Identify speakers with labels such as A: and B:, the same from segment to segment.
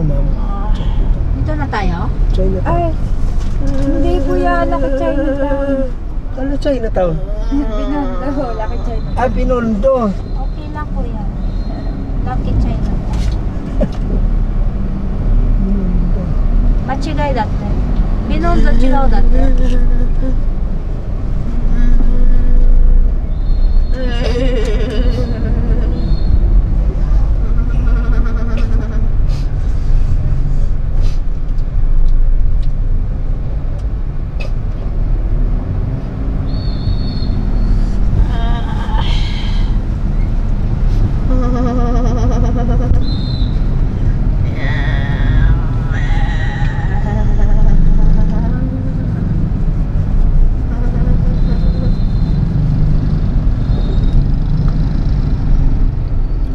A: ma'am.
B: Dito na tayo?
A: Chinatown.
C: Ay, hindi kuya, Lucky Chinatown.
A: Ano Chinatown?
C: Binondo, Lucky Chinatown.
A: Ah, Binondo.
B: Okay lang kuya. Lucky China.
A: Binondo.
B: Machigay dati. Binondo chigao dati.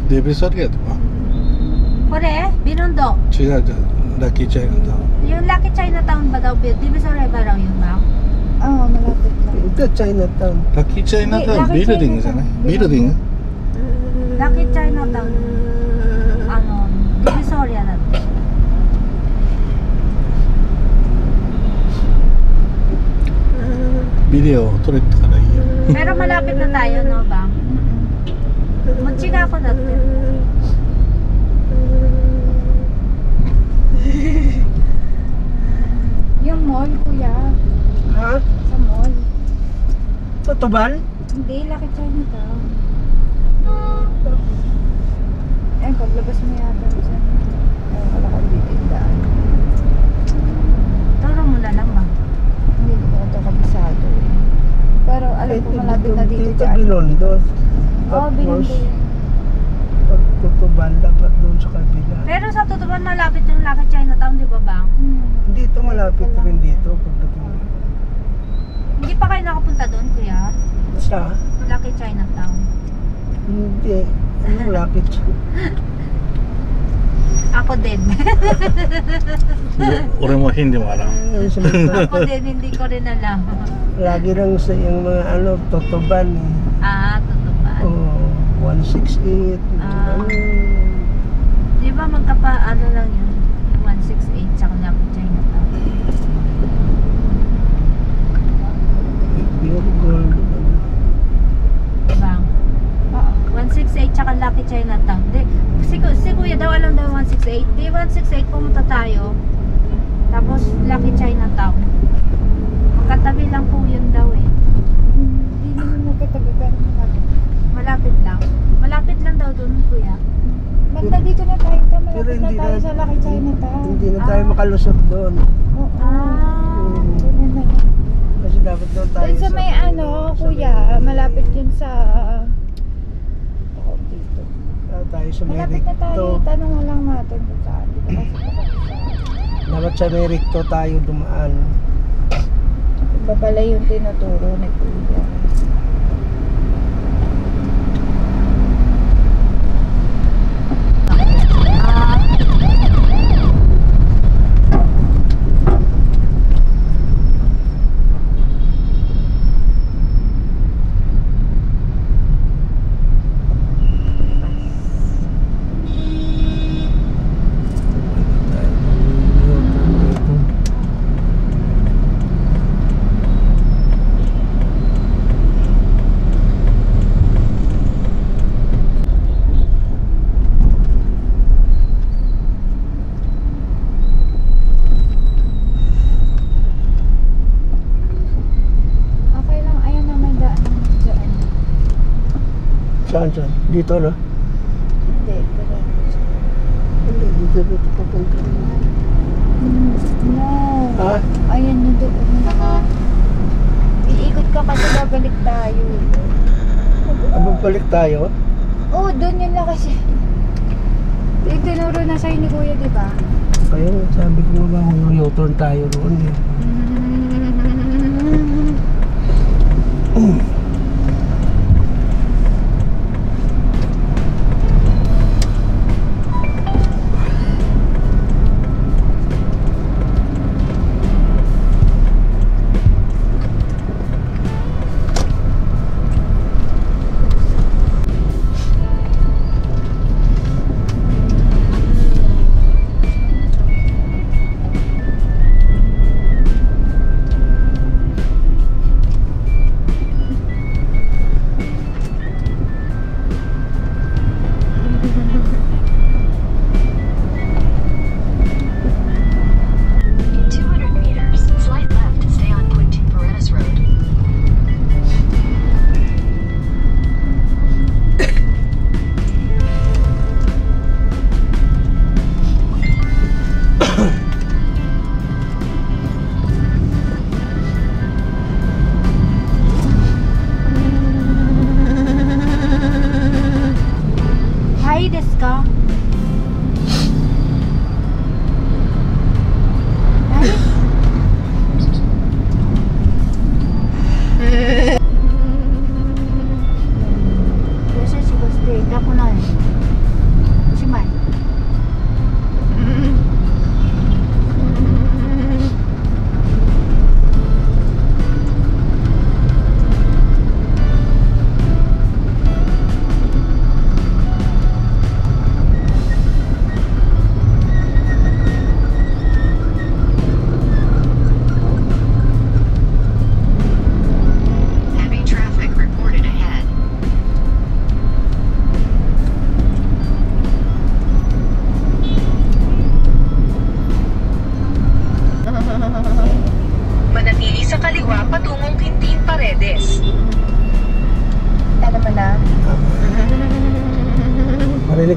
D: Divisoria to ba?
B: Kore, Binondo.
D: 違う違う、ラッキーチャイナタウン。
B: Yung Lucky Chinatown ba daw? Divisoria ba raw yun ba?
C: Oo, malapit lang.
A: Ito Chinatown.
D: ラッキーチャイナタウン、ビルディングじゃない？ビルディング？
B: Lucky Chinatown. Ano, Divisoria dati.
D: Video 撮れたからいいよ。
B: Pero malapit na tayo, no ba? Machiga ako dati.
C: Yung mall, kuya.
A: Ha?
C: Sa mall.
A: Sa Tuban?
C: Hindi, Lucky Chinatown. Eh, paglabas mo yata dyan. Ay, wala kang bibigdaan.
B: Turo mo na lang ba?
C: Hindi ko ito kabisado eh. Pero alam ko malapit na dito
A: Dito
C: dyan.
A: Binondo.
C: Oo, Binondo yun.
A: Pag Tutuban, dapat doon sa kabila.
B: Pero sa tutuban malapit yung Lucky Chinatown, di ba ba?
A: Dito malapit rin dito pagdating dito.
B: Hindi pa kayo nakapunta doon, kuya?
A: Sa?
B: Lucky Chinatown.
A: Hindi. Ano malapit?
B: Ako din.
D: 俺もヒンディもあらん。
A: Ayun, sa mga-
B: Ako din, hindi ko rin alam.
A: Lagi lang sa yung mga ano, Tutuban eh.
B: Ah, tutuban.
A: Oh, 168.
B: Ah.
A: Ano,
B: Di ba ano lang yun? Yung 168 tsaka Lucky Chinatown.
A: pure gold.
B: Diba?
C: Oo.
B: 168 tsaka Lucky Chinatown. Si kuya daw alam daw 168. Di 168 pumunta tayo. Tapos Lucky Chinatown. Magkatabi lang po yun daw eh.
C: Hindi naman magkatabi pero malapit.
B: Malapit lang. Malapit lang daw doon, kuya.
C: Banda dito na tayo.
A: Pero
C: Malapit na
A: hindi
C: tayo sa Lucky Chinatown.
A: Hindi na tayo makalusot doon.
C: Oo.
B: Ah.
C: Doon na.
A: Kasi dapat doon tayo
C: Doon sa may ano, kuya, malapit yun sa... dito.
A: Tayo sa may
C: Malapit na tayo.
A: Ricto.
C: Tanong mo lang natin kung saan. Dito kasi kapag
A: Dapat sa may Ricto tayo dumaan.
C: iba pala yung tinuturo ni kuya. Okay lang, ayan na may daan dyan.
A: Saan? Dito no?
C: Hindi, diretso.
A: Hindi, dito papunta.
C: No.
A: Ha?
C: Ayan yung doon. Iikot ka kasi babalik tayo.
A: Abang balik tayo?
C: Oo, doon yun lang kasi. Yung tinuro na sa'yo ni kuya, di ba?
A: Kaya sabi ko nga ba, U-turn tayo roon eh.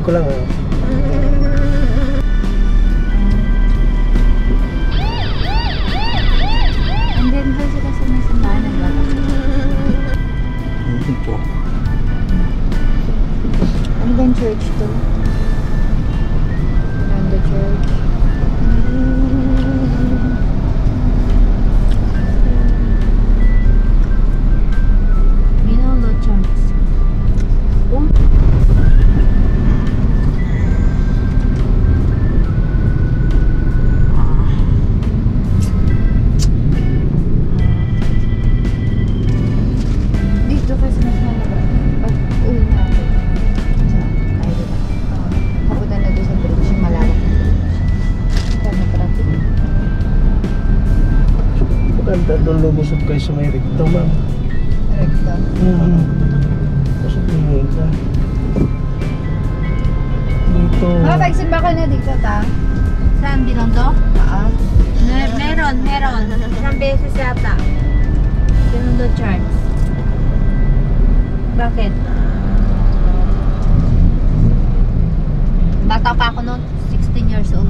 A: ko lang ah.
C: And then doon sila sa may simbahan naglalakad.
D: Ito.
C: Ano ba yung church to? Nando Church.
B: Minolo Church.
C: Dito kasi mas malabas. Pag uwi natin sa Cairo na. Kapunta na doon sa bridge. Yung malawak na bridge. Dami traffic.
A: Maganda doon lumusot kayo sa may recto, ma'am.
C: Recto.
A: Pasok mo ka. Dito.
C: Makapagsimba ka na dito, ta?
B: Saan, Binondo?
C: Taas.
B: Meron. Isang beses yata. Binondo Church. Bakit? Bata pa ako noon, 16 years old.